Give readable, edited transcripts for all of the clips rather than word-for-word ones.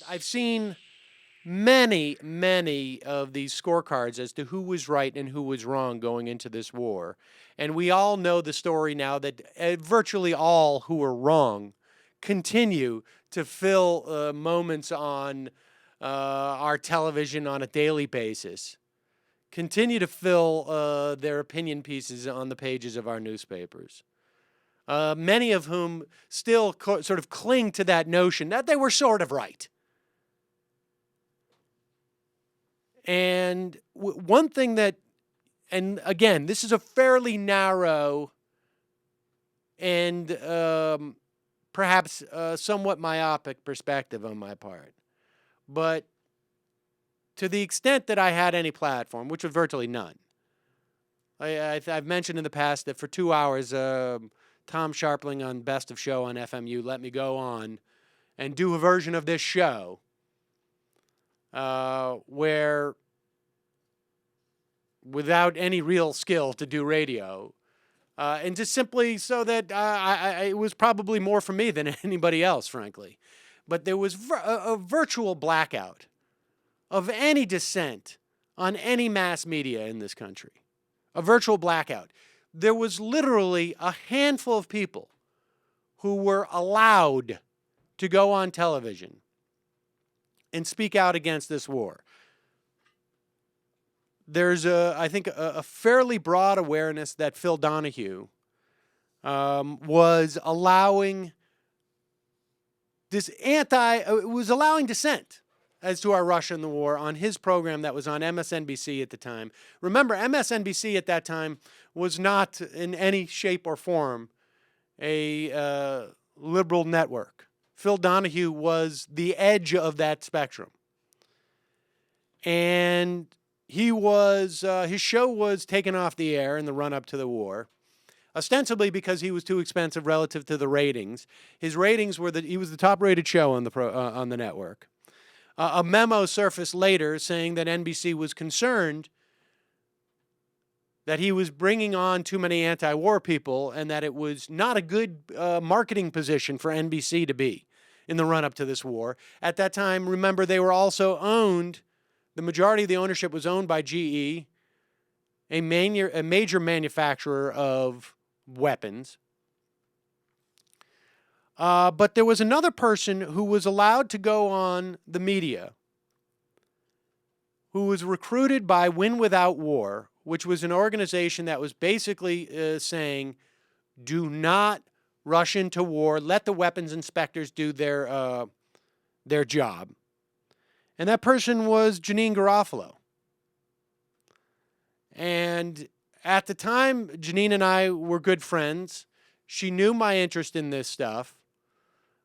I've seen many of these scorecards as to who was right and who was wrong going into this war. And we all know the story now that virtually all who were wrong continue to fill moments on our television on a daily basis, continue to fill their opinion pieces on the pages of our newspapers. Many of whom still sort of cling to that notion that they were sort of right. And one thing that, and again, this is a fairly narrow and perhaps somewhat myopic perspective on my part. But to the extent that I had any platform, which was virtually none, I've mentioned in the past that for 2 hours, Tom Sharpling on Best of Show on FMU let me go on and do a version of this show where, without any real skill to do radio, and just simply so that it was probably more for me than anybody else, frankly. But there was a virtual blackout of any dissent on any mass media in this country. A virtual blackout. There was literally a handful of people who were allowed to go on television and speak out against this war. There's, I think, a fairly broad awareness that Phil Donahue was allowing dissent as to our Russia and the war on his program that was on MSNBC at the time. Remember, MSNBC at that time was not in any shape or form a liberal network. Phil Donahue was the edge of that spectrum. And his show was taken off the air in the run-up to the war, ostensibly because he was too expensive relative to the ratings. His ratings were that he was the top-rated show on the network. A memo surfaced later saying that NBC was concerned that he was bringing on too many anti-war people and that it was not a good marketing position for NBC to be in the run-up to this war. At that time, remember, they were also owned, the majority of the ownership was owned by GE, a major manufacturer of weapons. But there was another person who was allowed to go on the media who was recruited by Win Without War, which was an organization that was basically saying, do not rush into war, let the weapons inspectors do their job. And that person was Janine Garofalo. And at the time, Janine and I were good friends. She knew my interest in this stuff.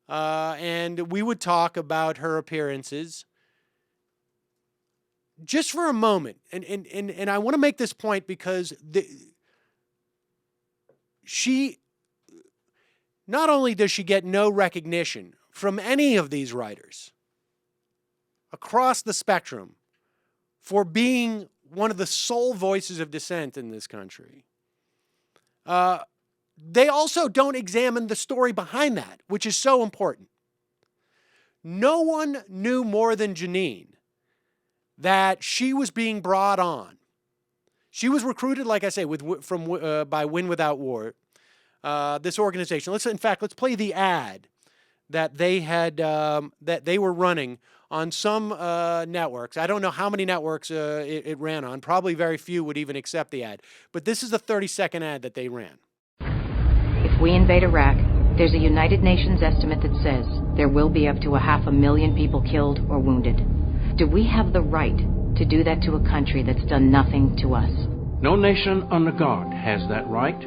And we would talk about her appearances. Just for a moment, and I want to make this point because she, not only does she get no recognition from any of these writers across the spectrum for being one of the sole voices of dissent in this country, they also don't examine the story behind that, which is so important. No one knew more than Janine that she was being brought on. She was recruited, like I say, by Win Without War, this organization. Let's play the ad that they were running on some networks. I don't know how many networks it ran on. Probably very few would even accept the ad. But this is a 30-second ad that they ran. If we invade Iraq, there's a United Nations estimate that says there will be up to 500,000 people killed or wounded. Do we have the right to do that to a country that's done nothing to us? No nation under God has that right.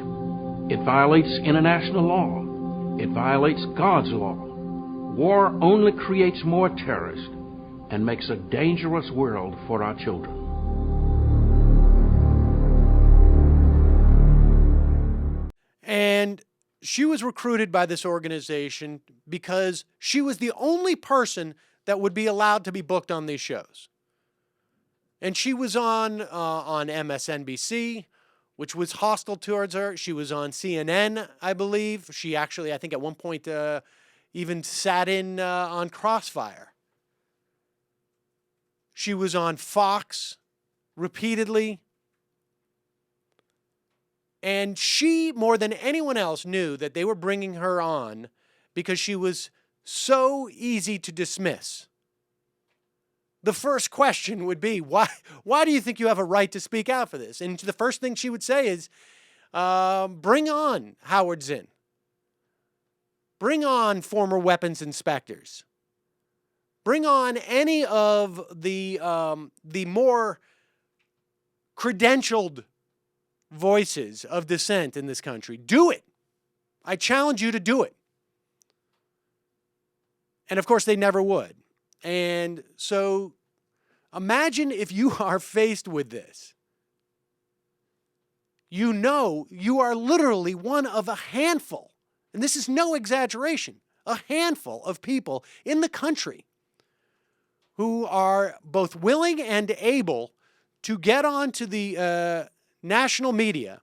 It violates international law. It violates God's law. War only creates more terrorists and makes a dangerous world for our children. And she was recruited by this organization because she was the only person that would be allowed to be booked on these shows. And she was on MSNBC, which was hostile towards her. She was on CNN, I believe. She actually, I think at one point, even sat in on Crossfire. She was on Fox repeatedly. And she, more than anyone else, knew that they were bringing her on because she was so easy to dismiss. The first question would be, why do you think you have a right to speak out for this? And the first thing she would say is, bring on Howard Zinn. Bring on former weapons inspectors. Bring on any of the more credentialed voices of dissent in this country. Do it. I challenge you to do it. And of course, they never would. And so imagine if you are faced with this. You know you are literally one of a handful, and this is no exaggeration, a handful of people in the country who are both willing and able to get onto the national media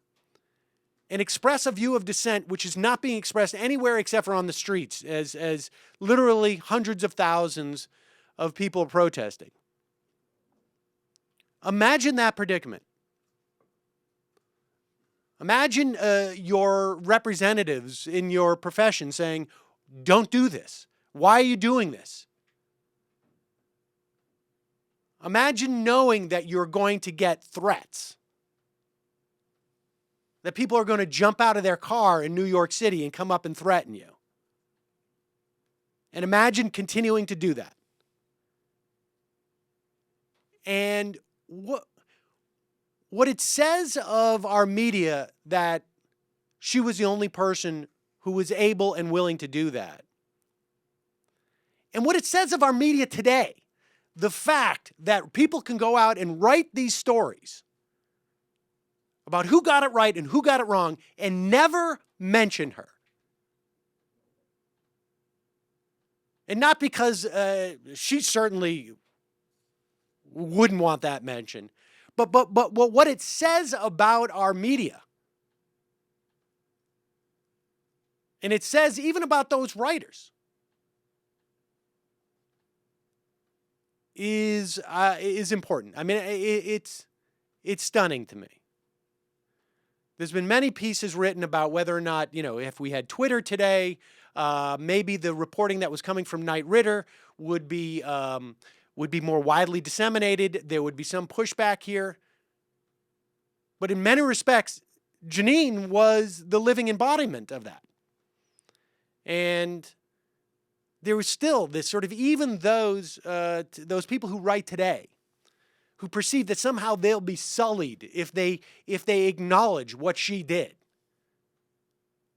and express a view of dissent which is not being expressed anywhere except for on the streets, as literally hundreds of thousands of people protesting. Imagine that predicament. Imagine your representatives in your profession saying, don't do this. Why are you doing this? Imagine knowing that you're going to get threats. That people are going to jump out of their car in New York City and come up and threaten you. And imagine continuing to do that. And what it says of our media that she was the only person who was able and willing to do that. And what it says of our media today, the fact that people can go out and write these stories about who got it right and who got it wrong and never mention her. And not because she certainly wouldn't want that mention, but what it says about our media. And it says even about those writers is important. I mean, it's stunning to me. There's been many pieces written about whether or not, if we had Twitter today, maybe the reporting that was coming from Knight Ridder would be more widely disseminated. There would be some pushback here. But in many respects, Janine was the living embodiment of that. And there was still this sort of, even those people who write today, who perceive that somehow they'll be sullied if they acknowledge what she did.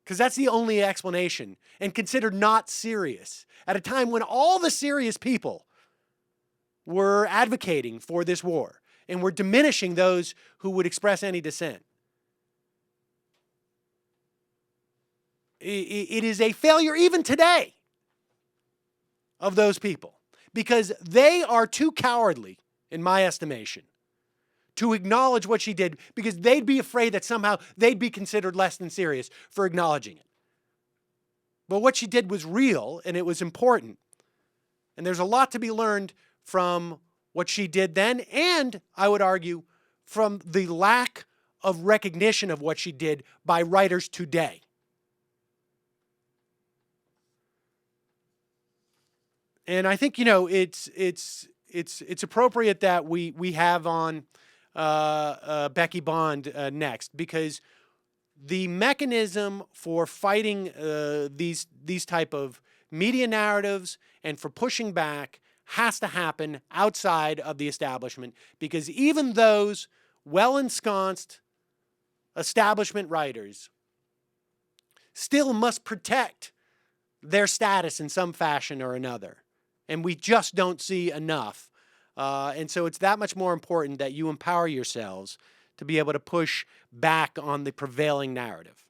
Because that's the only explanation, and considered not serious at a time when all the serious people were advocating for this war and were diminishing those who would express any dissent. It is a failure even today of those people, because they are too cowardly, in my estimation, to acknowledge what she did, because they'd be afraid that somehow they'd be considered less than serious for acknowledging it. But what she did was real, and it was important. And there's a lot to be learned from what she did then, and I would argue from the lack of recognition of what she did by writers today. And I think, it's appropriate that we have on Becky Bond next, because the mechanism for fighting these type of media narratives and for pushing back has to happen outside of the establishment, because even those well-ensconced establishment writers still must protect their status in some fashion or another. And we just don't see enough. And so it's that much more important that you empower yourselves to be able to push back on the prevailing narrative.